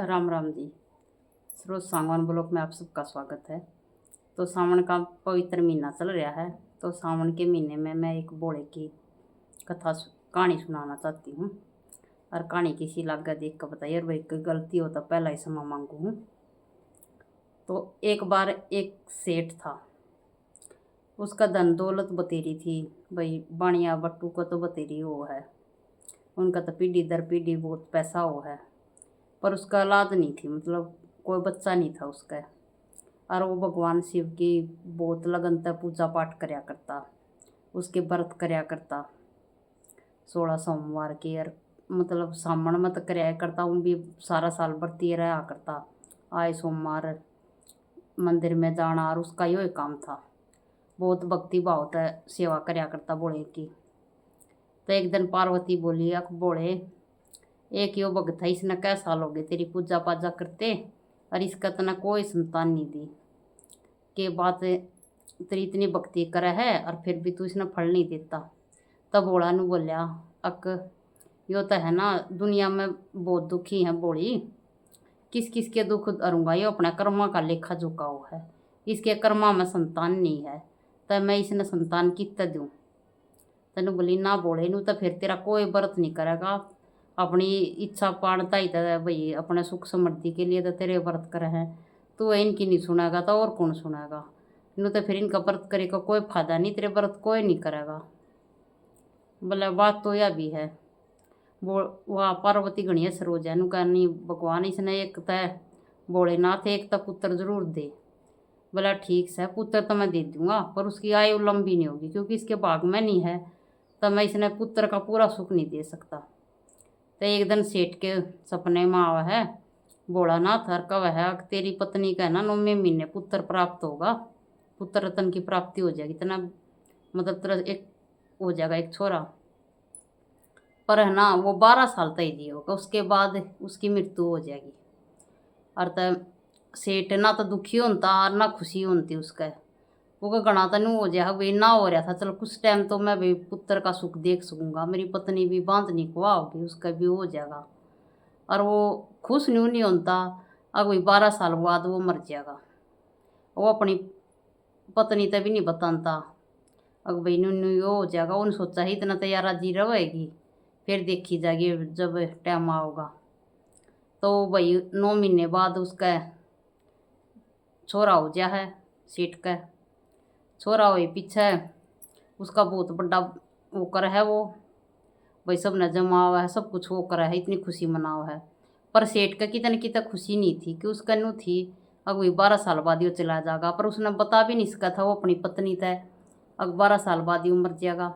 Ram Ram ji. Saroj Sangwan block में आप सबका स्वागत है। तो सावन का पवित्र महीना चल रहा है। तो सावन के महीने में मैं एक भोले की कहानी सुनाना चाहती हूँ। और कहानी किसी लागा देख कर बताइए, और भाई कोई गलती हो तो पहला ही क्षमा मांगू हूँ। तो एक बार एक सेठ था, उसका धन दौलत बतेरी थी। भाई बाणिया बट्टू को तो बतेरी वो है, उनका तो पीढ़ी दर पीढ़ी बहुत पैसा वो है। पर उसका औलाद नहीं थी, मतलब कोई बच्चा नहीं था उसका। और वो भगवान शिव की बहुत लगन तक पूजा पाठ करया करता, उसके व्रत करया करता 16 सोमवार के। और मतलब सामण मत करया करता, वो भी सारा साल बरती रहा करता। आए सोमवार मंदिर में जाना, और उसका यो काम था। बहुत भक्ति भाव तक सेवा करया करता भोले की। तो एक दिन पार्वती बोली, अक भोले, एक यो भगत है, इसने कै साल हो गए तेरी पूजा पाजा करते, और इसका तना कोई संतान नहीं दी। के बात तेरी इतनी भक्ति करे है और फिर भी तू इसने फल नहीं देता। तब भोला नु बोलिया, अक यो तो है ना, दुनिया में बहुत दुखी है बोली, किस किस के दुख अरूंगा, यो अपने कर्मा का लेखा जोखा हो है। इसके कर्मा में संतान नहीं है, तो मैं इसने संतान कितना दूँ। तेन बोली ना बोले नू, तो फिर तेरा कोई व्रत नहीं करेगा, अपनी इच्छा पाड़ता ही तो भाई अपने सुख समृद्धि के लिए तो तेरे व्रत करे हैं। तू इनकी नहीं सुनेगा तो और कौन सुनेगा। नू तो फिर इनका व्रत करे का कोई फायदा नहीं, तेरे व्रत कोई नहीं करेगा। बोले बात तो यह भी है। वो वह पार्वती गणिया सरोज है, नू कहनी भगवान इसने एक तय भोलेनाथ एक तो पुत्र जरूर दे। बोला ठीक है, पुत्र तो मैं दे दूंगा, पर उसकी आयु लंबी नहीं होगी, क्योंकि इसके भाग में नहीं है, तो मैं इसने पुत्र का पूरा सुख नहीं दे सकता। तो एक दिन सेठ के सपने में आवा है भोलानाथ, और कह है तेरी पत्नी का है ना 9वें महीने पुत्र प्राप्त होगा, पुत्र रत्न की प्राप्ति हो जाएगी, इतना मतलब तेरा एक हो जाएगा एक छोरा। पर है ना वो 12 साल तक ही होगा, उसके बाद उसकी मृत्यु हो जाएगी। और तो सेठ ना तो दुखी होता और ना खुशी होती उसका। वो घना तनु हो जाए भाई, ना हो रहा था चल कुछ टाइम तो मैं भी पुत्र का सुख देख सकूंगा, मेरी पत्नी भी बांधनी कुआ होगी, उसका भी हो जाएगा। और वो खुश नहीं होता। अब वही 12 साल बाद वो मर जाएगा। वो अपनी पत्नी तभी भी नहीं बताता। अब भाई नू यो हो जाएगा, उन्हें सोचा ही इतना तैयारा जी रहेगी, फिर देखी जाएगी जब टाइम आओगा। तो भाई 9 महीने बाद उसका छोरा हो गया है। सेठ का छोरा हुई पीछे उसका बहुत बड़ा वो कर है। वो भाई सब ने जमा हुआ है, सब कुछ वो करा है, इतनी खुशी मनाओ है। पर सेठ का कितने की तक खुशी नहीं थी कि उसका नू थी। अब वही 12 साल बाद ही चला जाएगा, पर उसने बता भी नहीं सका था वो अपनी पत्नी तय अब 12 साल बाद ही मर जाएगा।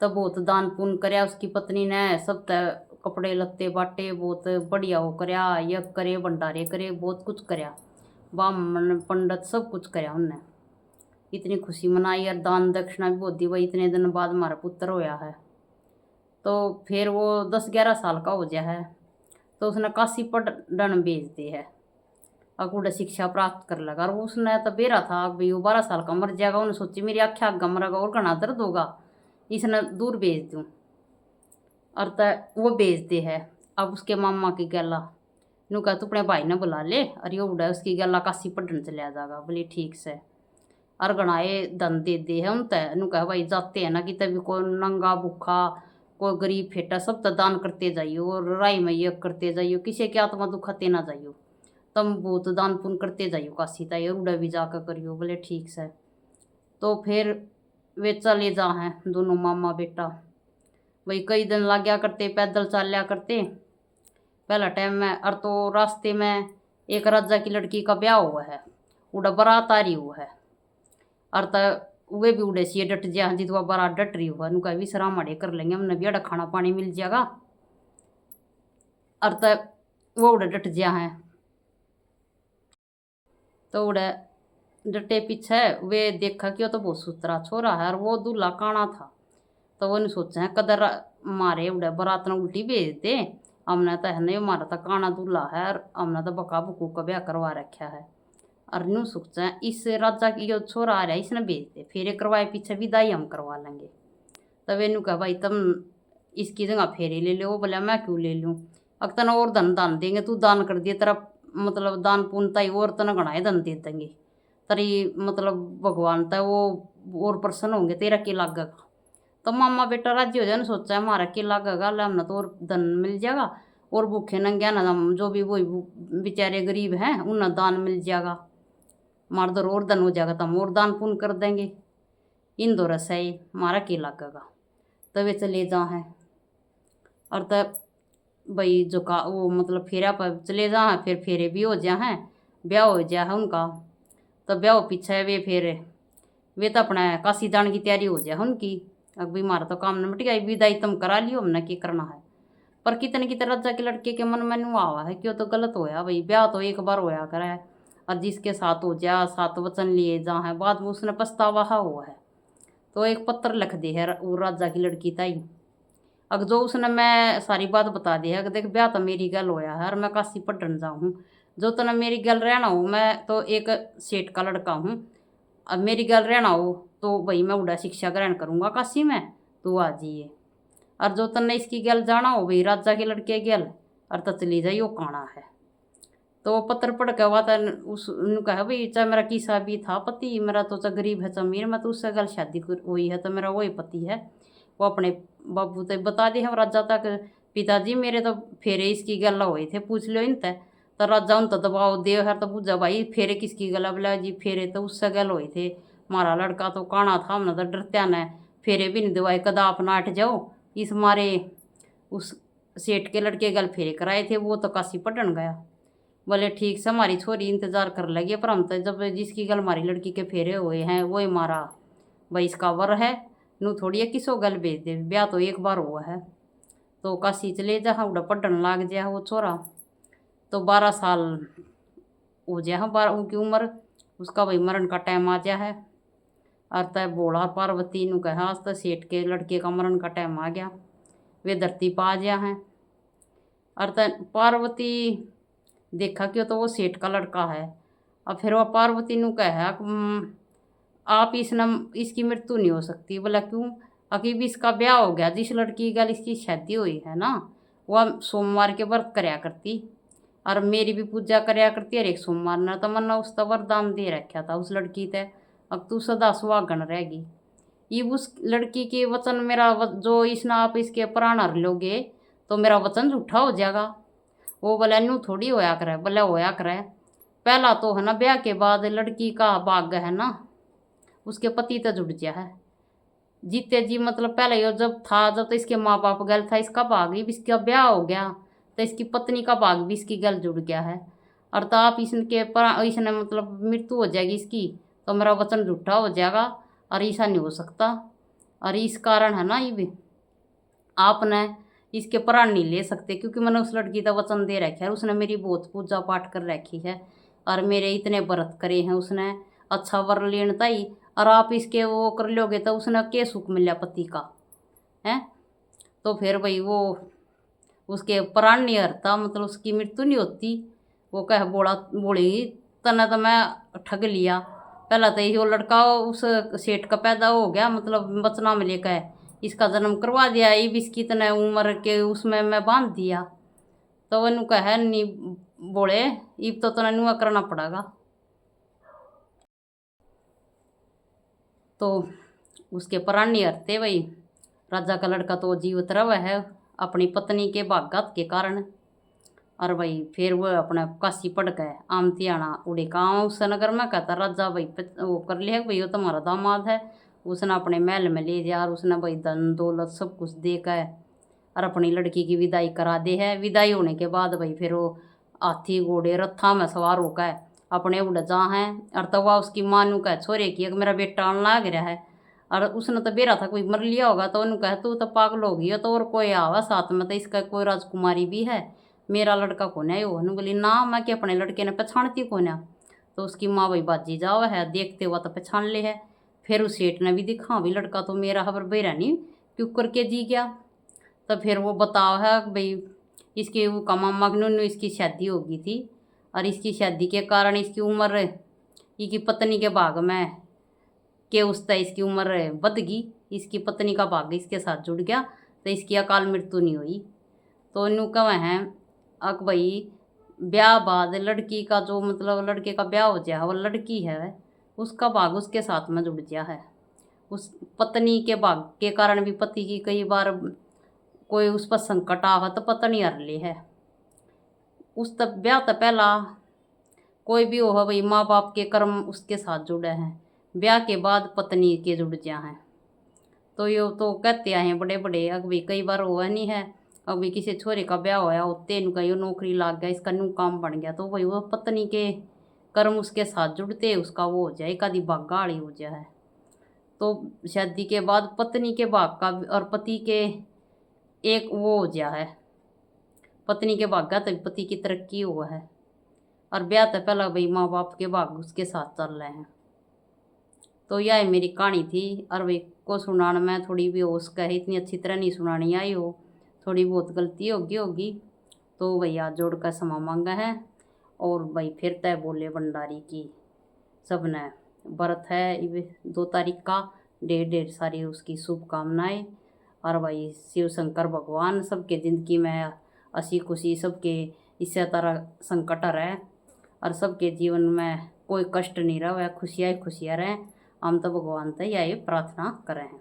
तब बहुत दान पुण्य कराया उसकी पत्नी ने, सब तय कपड़े लत्ते बाटे, बहुत बढ़िया वो कराया, यज्ञ करे भंडारे करे, बहुत कुछ कराया, ब्राह्मण पंडित सब कुछ कराया उनने। इतनी खुशी मनाई और दान दक्षिणा भी बहुत दी, वही इतने दिन बाद हमारा पुत्र होया है। तो फिर वो 10-11 साल का हो गया है, तो उसने काशी पढ़न भेज दी है, अगूढ़ शिक्षा प्राप्त कर लगा। और उसने तो बेरा था भाई वो 12 साल का मर जाएगा, उन्हें सोची मेरी आख्या आगा मरेगा और घना दर्द होगा, इसने दूर भेज दूँ। और तो वो भेज दे है। अब उसके मामा की गला नू कहा तू अपने भाई ने बुला ले, और ये उड़ा उसकी गला काशी पढ़न चलिया जाएगा। बोली ठीक से। और गणाए धन दे दे है उन तय नू कहा भाई जाते हैं ना कि तभी कोई नंगा भूखा कोई गरीब फेटा सब तो दान करते जाइयो, और राय में ये करते जाइयो, किसी की आत्मा दुखाते ना जाइयो, तम बहुत दान पुण्य करते जाइयो काशी ताई, और उड़ा भी जाकर करियो। बोले ठीक से। तो फिर वे चले जा हैं दोनों मामा बेटा। वही कई दिन लग गया करते, पैदल चल लिया करते पहला टाइम में। और तो रास्ते में एक राजा की लड़की का ब्याह हुआ है, उड़ा बारात आ रही हुआ है। और तो वे भी उड़े सी डट जा जी, तो बारात डट रही हुआ, नुका विश्राम अड़े कर लेंगे, हमने भी अड़ा खाना पानी मिल जाएगा। और तो वो उड़े डट जा हैं, तो उड़े डटे पीछे वे देखा कि वो तो बहुत सुथरा छोरा है, और वो दूल्हा काना था। तो वो नहीं सोचा है कदर मारे उड़े बारात ने उल्टी भेज दे, हमने तो है नहीं हमारा तो काना दूल्हा है, और हमने तो बका बकू का ब्याह करवा रखा है। और नू सोचा इस राजा की जो छोरा आ रहा है इसने भेज दे, फेरे करवाए पीछे विदाई हम करवा लेंगे। तब इनू कहा भाई तुम इसकी जगह फेरे ले लो। बोला मैं क्यों ले लूँ, अग तना और धन दान देंगे, तू दान कर दिए तेरा मतलब दान पुण्य ही और तना घना धन दे देंगे तरी मतलब भगवान तय वो और प्रसन्न होंगे तेरा के लागेगा। तो मामा बेटा राजी हो जाए ना, सोचा है हमारा के लागेगा ले हमने तो और धन मिल जाएगा और भूखे नंगे ना हम जो भी वही बेचारे गरीब हैं उन्हें दान मिल जाएगा, मार दो और धन हो जाएगा तो हम और दान पुण्य कर देंगे, इन दो रस है हमारा के लागेगा। तब वे चले जा हैं और तब भाई जो का वो मतलब फेरा पर चले जा हैं, फिर फेरे भी हो जा हैं, ब्याह हो जा है उनका। तो ब्याह पीछे वे तो अपना काशी जाने की तैयारी हो जाए उनकी। अब भी मारा तो काम निपट गया, विदाई तुम करा लियो हमने क्या करना है। पर कितने की तरह के लड़के के मन में नु आवा है क्यों तो गलत होया भाई, ब्याह तो एक बार होया करे है और जिसके साथ हो जा सात वचन लिए जा है बाद में उसने पछतावा हुआ है। तो एक पत्र लिख दे है वो राजा की लड़की ताई। अगर जो उसने मैं सारी बात बता दी है कि देख ब्याह तो मेरी गल होया है और मैं काशी पढ़न जाऊँ, जो तना मेरी गल रहना हो मैं तो एक सेठ का लड़का हूँ, अब मेरी गल रहना हो तो भाई मैं उड़ा शिक्षा ग्रहण करूँगा काशी में, तू आ जाइए। और जो तन्ने इसकी गल जाना हो भाई राजा के लड़के गल और तो चली जाइयो काना है। तो पत्र पढ़ के हुआ था उस कहा भाई चाहे मेरा किसा भी था पति, मेरा तो चाहे गरीब है चाहे अमीर, मैं तो उससे गल शादी हुई है तो मेरा वही पति है। वो अपने बाबू तो बता दे हम राजा तक, पिताजी मेरे तो फेरे इसकी गल हुए थे पूछ लो इन तय। तो राजा उन तो दबाव दे है तो पूछा भाई फेरे किसकी गला, बोला जी फेरे तो उससे गल हुए थे, हमारा लड़का तो काना था हमने तो डरत्या न फेरे भी नहीं दवाए कदा अपना हट जाओ, इस मारे उस सेठ के लड़के गल फेरे कराए थे, वो तो काशी पढ़न गया। बोले ठीक से हमारी छोरी इंतजार कर लगी, पर हम तो जब जिसकी गल हमारी लड़की के फेरे हुए हैं वो हमारा भाई इसका वर है, नू थोड़ी है किसो गल भेज दे, ब्याह तो एक बार हुआ है। तो काशी चले जा उड़ा पढ़न लाग जा वो छोरा, तो 12 साल हो जा 12 की उम्र, उसका भाई मरण का टाइम आ जा है। और तय बोला पार्वती नू कहा आज तो सेठ के लड़के का मरण का टाइम आ गया, वे धरती पा आ जा हैं। और तय पार्वती देखा क्यों तो वो सेठ का लड़का है। और फिर वह पार्वती नू कहा आप इसकी मृत्यु नहीं हो सकती, बोला क्यों, अभी भी इसका ब्याह हो गया, जिस लड़की की गल इसकी शादी हुई है ना वह सोमवार के व्रत करया करती और मेरी भी पूजा करया करती और एक सोमवार ना तो मन्ना उसका वरदान दे रखा था उस लड़की ते, अब तू सदा सुहागन रहेगी। ये उस लड़की के वचन मेरा जो इसने आप इसके प्राण हर लोगे तो मेरा वचन झूठा हो जाएगा। वो बोला नू थोड़ी होया करे, बोला होया करे, पहला तो है ना ब्याह के बाद लड़की का भाग्य है ना उसके पति तो जुड़ गया है, जीते जी मतलब पहले यो जब था जब तो इसके माँ बाप गल था इसका भाग भी, इसका ब्याह हो गया तो इसकी पत्नी का भाग भी इसकी गल जुड़ गया है। और तो आप इसने मतलब मृत्यु हो जाएगी इसकी तो मेरा वचन झूठा हो जाएगा और ऐसा नहीं हो सकता। और इस कारण है ना ये भी आपने इसके प्राण नहीं ले सकते क्योंकि मैंने उस लड़की का वचन दे रखा है, उसने मेरी बहुत पूजा पाठ कर रखी है और मेरे इतने व्रत करे हैं उसने, अच्छा वर लेनता ही, और आप इसके वो कर लोगे तो उसने क्या सुख मिला पति का है। तो फिर भाई वो उसके प्राण नहीं हरता मतलब उसकी मृत्यु नहीं होती। वो कह बोली तना तो मैं ठग लिया, पहला तो ये लड़का उस सेठ का पैदा हो गया मतलब बचना में लेकर इसका जन्म करवा दिया, ये भी इसकी इतने उम्र के उसमें मैं बांध दिया। तो वह कह नहीं बोले इब तो तना नुआ करना पड़ेगा। तो उसके प्राण नहीं हरते भाई, राजा का लड़का तो जीवित रहा है अपनी पत्नी के बागात के कारण। और भाई फिर वो अपने काशी पड़ गए आमती आना उड़े गाँव उस नगर में, कहता राजा भाई वो कर लिया भाई वो तुम्हारा दामाद है, उसने अपने महल में ले जा और उसने भाई धन दौलत सब कुछ दे कर और अपनी लड़की की विदाई करा दे है। विदाई होने के बाद भाई फिर वो हाथी घोड़े रथा में सवार होकर अपने उड़ जा हैं। और तब वह उसकी माँ नू कह छोरे की मेरा बेटा आने लाग रहा है, और उसने तो बेरा था कोई मर लिया होगा तो उन्होंने कहा तू तो पागल होगी हो तो और कोई आवा साथ में तो इसका कोई राजकुमारी भी है, मेरा लड़का कौन है वो, बोली ना मैं कि अपने लड़के ने पहचानती कौन है। तो उसकी माँ भाई बाजी जाओ है देखते हुआ तो पहचान ले है। फिर उस सेठ ने भी दिखा भी लड़का तो मेरा खबर बेरा नहीं क्यों करके जी गया। तो फिर वो बताओ है भाई इसके वो का मामा इसकी शादी हो गई थी और इसकी शादी के कारण इसकी उम्र इसकी पत्नी के भाग में के उस तय इसकी उम्र बढ़ गई, इसकी पत्नी का भाग इसके साथ जुड़ गया तो इसकी अकाल मृत्यु नहीं हुई। तो इनू कह हैं अक भाई ब्याह बाद लड़की का जो मतलब लड़के का ब्याह हो जाए, वो लड़की है उसका भाग उसके साथ में जुड़ गया है। उस पत्नी के भाग के कारण भी पति की कई बार कोई उस पर संकट आवा तो पत्नी हर ली है। उस तब ब्याह तो पहला कोई भी हो भाई माँ बाप के कर्म उसके साथ जुड़े हैं, ब्याह के बाद पत्नी के जुड़ जा हैं। तो यो तो कहते आए हैं बड़े बड़े, अभी कई बार हुआ नहीं है, अभी किसी छोरे का ब्याह होया होते इनका यो नौकरी लाग गया, इसका न्यू काम बन गया, तो भाई वो पत्नी के कर्म उसके साथ जुड़ते उसका वो हो जाए, एक आधी भागाड़ी हो जाए। तो शादी के बाद पत्नी के भाग का और पति के एक वो हो गया है, पत्नी के भाग का तभी पति की तरक्की हुआ है। और ब्याह तो पहला भाई माँ बाप के भाग उसके साथ चल रहे हैं। तो यह मेरी कहानी थी, और भाई को सुनाने में थोड़ी भी होश का है, इतनी अच्छी तरह नहीं सुनानी आई हो, थोड़ी बहुत गलती होगी तो भैया जोड़ कर क्षमा मांगा है। और भाई फिर तय बोले भंडारी की सब ने व्रत है 2 तारीख का, ढेर सारी उसकी शुभकामनाएं। और भाई शिव शंकर भगवान सबके ज़िंदगी में हंसी खुशी सबके इसी तरह संकट रहे, और सबके जीवन में कोई कष्ट नहीं रहे, खुशियाँ ही खुशियाँ रहें। हम तो भगवान से यही प्रार्थना करें हैं।